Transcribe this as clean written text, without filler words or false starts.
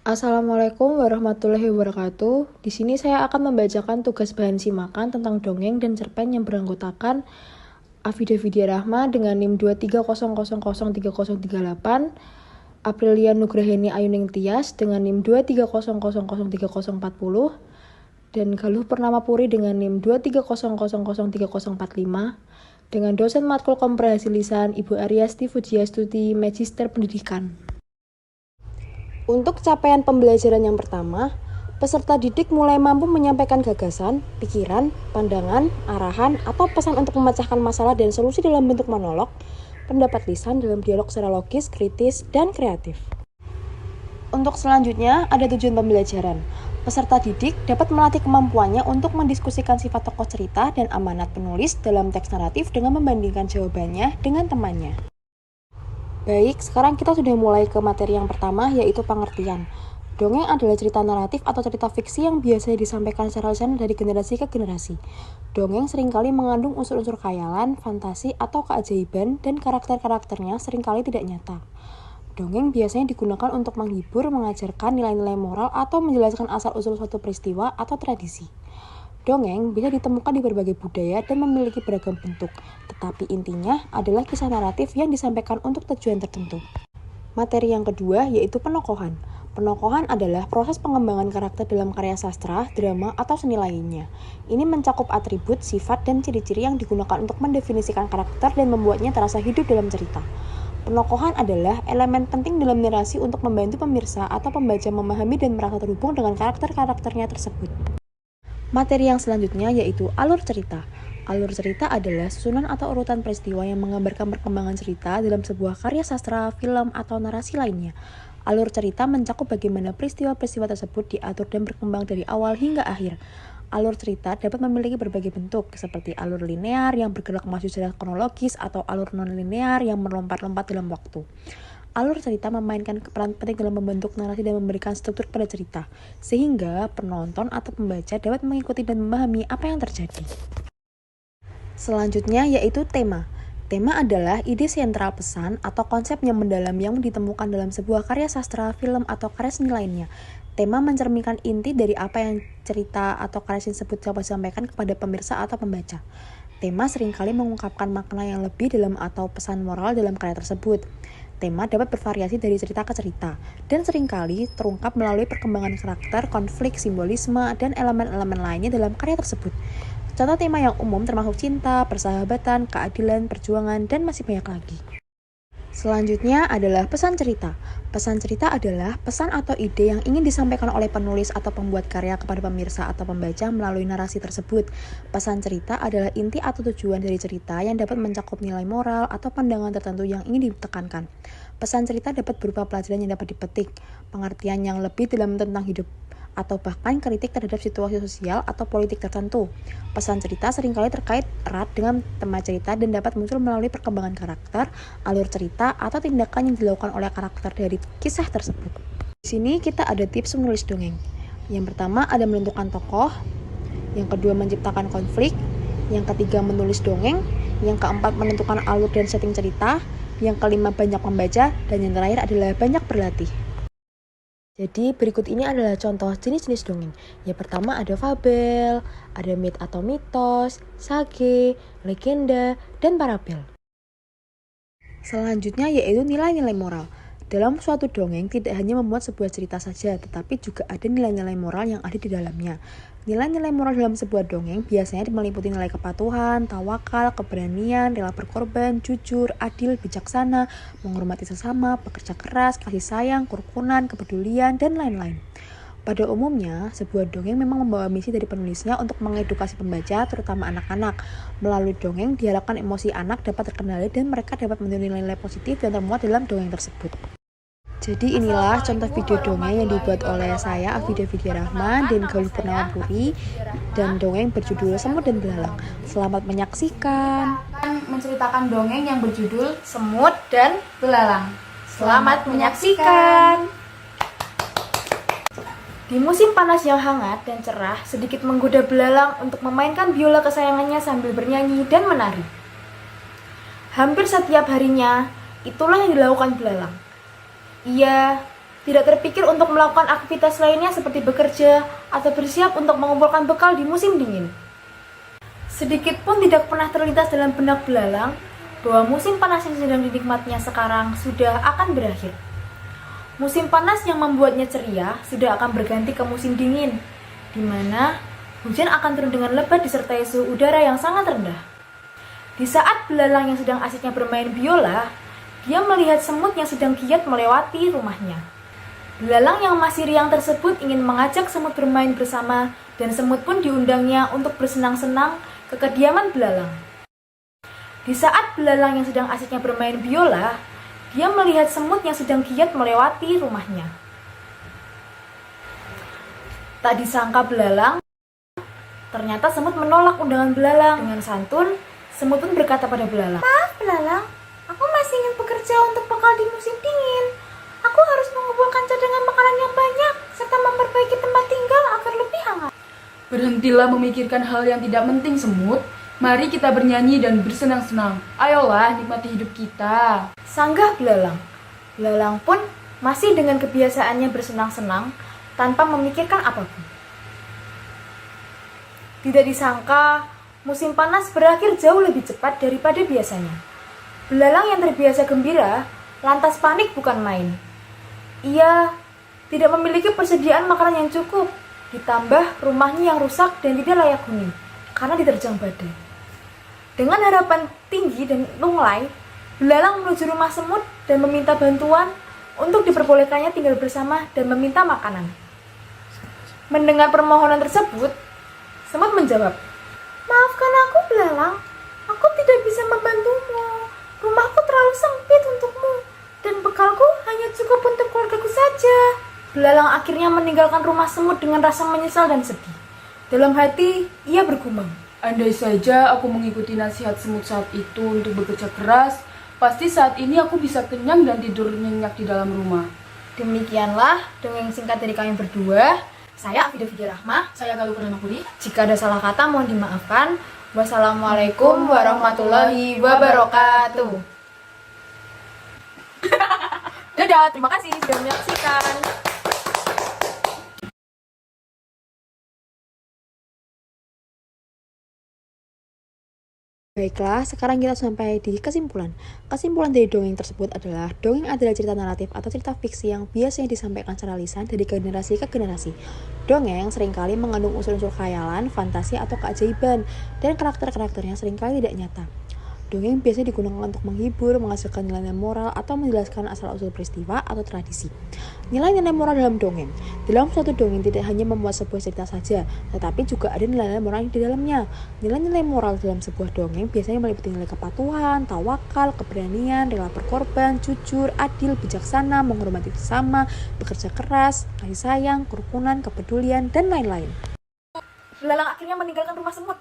Assalamualaikum warahmatullahi wabarakatuh. Di sini saya akan membacakan tugas bahan simakan tentang dongeng dan cerpen yang beranggotakan Afida Vidya Rahma dengan NIM 23000308, Aprilia Nugraheni Ayuning Tias dengan NIM 23003040, dan Galuh Purnamapuri dengan NIM 23003045, dengan dosen matkul komprehensif lisan Ibu Ariasti Fujiastuti, Magister Pendidikan. Untuk capaian pembelajaran yang pertama, peserta didik mulai mampu menyampaikan gagasan, pikiran, pandangan, arahan, atau pesan untuk memecahkan masalah dan solusi dalam bentuk monolog, pendapat lisan dalam dialog secara logis, kritis, dan kreatif. Untuk selanjutnya, ada tujuan pembelajaran. Peserta didik dapat melatih kemampuannya untuk mendiskusikan sifat tokoh cerita dan amanat penulis dalam teks naratif dengan membandingkan jawabannya dengan temannya. Baik, sekarang kita sudah mulai ke materi yang pertama, yaitu pengertian. Dongeng adalah cerita naratif atau cerita fiksi yang biasanya disampaikan secara lisan dari generasi ke generasi. Dongeng seringkali mengandung unsur-unsur khayalan, fantasi, atau keajaiban, dan karakter-karakternya seringkali tidak nyata. Dongeng biasanya digunakan untuk menghibur, mengajarkan nilai-nilai moral, atau menjelaskan asal-usul suatu peristiwa atau tradisi. Dongeng bisa ditemukan di berbagai budaya dan memiliki beragam bentuk, tetapi intinya adalah kisah naratif yang disampaikan untuk tujuan tertentu. Materi yang kedua yaitu penokohan. Penokohan adalah proses pengembangan karakter dalam karya sastra, drama, atau seni lainnya. Ini mencakup atribut, sifat, dan ciri-ciri yang digunakan untuk mendefinisikan karakter dan membuatnya terasa hidup dalam cerita. Penokohan adalah elemen penting dalam narasi untuk membantu pemirsa atau pembaca memahami dan merasa terhubung dengan karakter-karakternya tersebut. Materi yang selanjutnya yaitu alur cerita. Alur cerita adalah susunan atau urutan peristiwa yang menggambarkan perkembangan cerita dalam sebuah karya sastra, film, atau narasi lainnya. Alur cerita mencakup bagaimana peristiwa-peristiwa tersebut diatur dan berkembang dari awal hingga akhir. Alur cerita dapat memiliki berbagai bentuk, seperti alur linear yang bergerak maju secara kronologis atau alur non-linear yang melompat-lompat dalam waktu. Alur cerita memainkan peran penting dalam membentuk narasi dan memberikan struktur pada cerita, sehingga penonton atau pembaca dapat mengikuti dan memahami apa yang terjadi. Selanjutnya yaitu tema. Tema adalah ide sentral pesan atau konsep yang mendalam yang ditemukan dalam sebuah karya sastra, film, atau karya seni lainnya. Tema mencerminkan inti dari apa yang cerita atau karya tersebut dapat disampaikan kepada pemirsa atau pembaca. Tema seringkali mengungkapkan makna yang lebih dalam atau pesan moral dalam karya tersebut. Tema dapat bervariasi dari cerita ke cerita, dan seringkali terungkap melalui perkembangan karakter, konflik, simbolisme, dan elemen-elemen lainnya dalam karya tersebut. Contoh tema yang umum termasuk cinta, persahabatan, keadilan, perjuangan, dan masih banyak lagi. Selanjutnya adalah pesan cerita. Pesan cerita adalah pesan atau ide yang ingin disampaikan oleh penulis atau pembuat karya kepada pemirsa atau pembaca melalui narasi tersebut. Pesan cerita adalah inti atau tujuan dari cerita yang dapat mencakup nilai moral atau pandangan tertentu yang ingin ditekankan. Pesan cerita dapat berupa pelajaran yang dapat dipetik, pengertian yang lebih dalam tentang hidup, atau bahkan kritik terhadap situasi sosial atau politik tertentu. Pesan cerita seringkali terkait erat dengan tema cerita dan dapat muncul melalui perkembangan karakter, alur cerita, atau tindakan yang dilakukan oleh karakter dari kisah tersebut. Di sini kita ada tips menulis dongeng. Yang pertama ada menentukan tokoh, yang kedua menciptakan konflik, yang ketiga menulis dongeng, yang keempat menentukan alur dan setting cerita, yang kelima banyak membaca, dan yang terakhir adalah banyak berlatih. Jadi berikut ini adalah contoh jenis-jenis dongeng. Yang pertama ada fabel, ada mit atau mitos, sage, legenda, dan parabel. Selanjutnya yaitu nilai-nilai moral. Dalam suatu dongeng tidak hanya memuat sebuah cerita saja, tetapi juga ada nilai-nilai moral yang ada di dalamnya. Nilai-nilai moral dalam sebuah dongeng biasanya meliputi nilai kepatuhan, tawakal, keberanian, rela berkorban, jujur, adil, bijaksana, menghormati sesama, bekerja keras, kasih sayang, kerukunan, kepedulian, dan lain-lain. Pada umumnya, sebuah dongeng memang membawa misi dari penulisnya untuk mengedukasi pembaca, terutama anak-anak. Melalui dongeng, diharapkan emosi anak dapat terkendali dan mereka dapat menemukan nilai-nilai positif yang termuat dalam dongeng tersebut. Jadi inilah contoh video dongeng yang dibuat oleh saya, Afida Vidya Rahma, dan Galuh Purnamapuri, dan dongeng berjudul Semut dan Belalang. Selamat menyaksikan. Menceritakan dongeng yang berjudul Semut dan Belalang. Selamat menyaksikan. Di musim panas yang hangat dan cerah, sedikit menggoda belalang untuk memainkan biola kesayangannya sambil bernyanyi dan menari. Hampir setiap harinya, itulah yang dilakukan belalang. Ia tidak terpikir untuk melakukan aktivitas lainnya seperti bekerja atau bersiap untuk mengumpulkan bekal di musim dingin. Sedikit pun tidak pernah terlintas dalam benak belalang bahwa musim panas yang sedang dinikmatinya sekarang sudah akan berakhir. Musim panas yang membuatnya ceria sudah akan berganti ke musim dingin, di mana hujan akan turun dengan lebat disertai suhu udara yang sangat rendah. Di saat belalang yang sedang asiknya bermain biola, dia melihat semut yang sedang giat melewati rumahnya. Belalang yang masih riang tersebut ingin mengajak semut bermain bersama, dan semut pun diundangnya untuk bersenang-senang ke kediaman belalang. Di saat belalang yang sedang asiknya bermain biola, dia melihat semut yang sedang giat melewati rumahnya. Tak disangka belalang, ternyata semut menolak undangan belalang. Dengan santun, semut pun berkata pada belalang, "Maaf belalang, aku masih ingin bekerja untuk bekal di musim dingin. Aku harus mengumpulkan cadangan makanan yang banyak, serta memperbaiki tempat tinggal agar lebih hangat." Berhentilah memikirkan hal yang tidak penting, semut. Mari kita bernyanyi dan bersenang-senang. Ayolah, nikmati hidup kita. Sanggah belalang. Belalang pun masih dengan kebiasaannya bersenang-senang tanpa memikirkan apapun. Tidak disangka, musim panas berakhir jauh lebih cepat daripada biasanya. Belalang yang terbiasa gembira, lantas panik bukan main. Ia tidak memiliki persediaan makanan yang cukup, ditambah rumahnya yang rusak dan tidak layak huni karena diterjang badai. Dengan harapan tinggi dan lunglai, belalang menuju rumah semut dan meminta bantuan untuk diperbolehkannya tinggal bersama dan meminta makanan. Mendengar permohonan tersebut, semut menjawab, "Maafkan aku belalang, aku tidak bisa membantumu. Rumahku terlalu sempit untukmu, dan bekalku hanya cukup untuk keluargaku saja." Belalang akhirnya meninggalkan rumah semut dengan rasa menyesal dan sedih. Dalam hati, ia bergumam, Andai saja aku mengikuti nasihat semut saat itu untuk bekerja keras, pasti saat ini aku bisa kenyang dan tidur nyenyak di dalam rumah. Demikianlah dongeng singkat dari kami berdua. Saya Afida Fidia Rahma. Saya Galuh Perdana Puri. Jika ada salah kata mohon dimaafkan. Wassalamualaikum warahmatullahi wabarakatuh. Dadah, terima kasih sudah menyaksikan. Baiklah, sekarang kita sampai di kesimpulan. Kesimpulan dari dongeng tersebut adalah, dongeng adalah cerita naratif atau cerita fiksi yang biasanya disampaikan secara lisan dari generasi ke generasi. Dongeng seringkali mengandung unsur-unsur khayalan, fantasi, atau keajaiban, dan karakter-karakternya seringkali tidak nyata. Dongeng biasanya digunakan untuk menghibur, menghasilkan nilai-nilai moral, atau menjelaskan asal-usul peristiwa atau tradisi. Nilai-nilai moral dalam dongeng. Dalam suatu dongeng tidak hanya memuat sebuah cerita saja, tetapi juga ada nilai-nilai moral di dalamnya. Nilai-nilai moral dalam sebuah dongeng biasanya meliputi nilai kepatuhan, tawakal, keberanian, rela berkorban, jujur, adil, bijaksana, menghormati sesama, bekerja keras, kasih sayang, kerukunan, kepedulian, dan lain-lain. Belalang akhirnya meninggalkan rumah semut.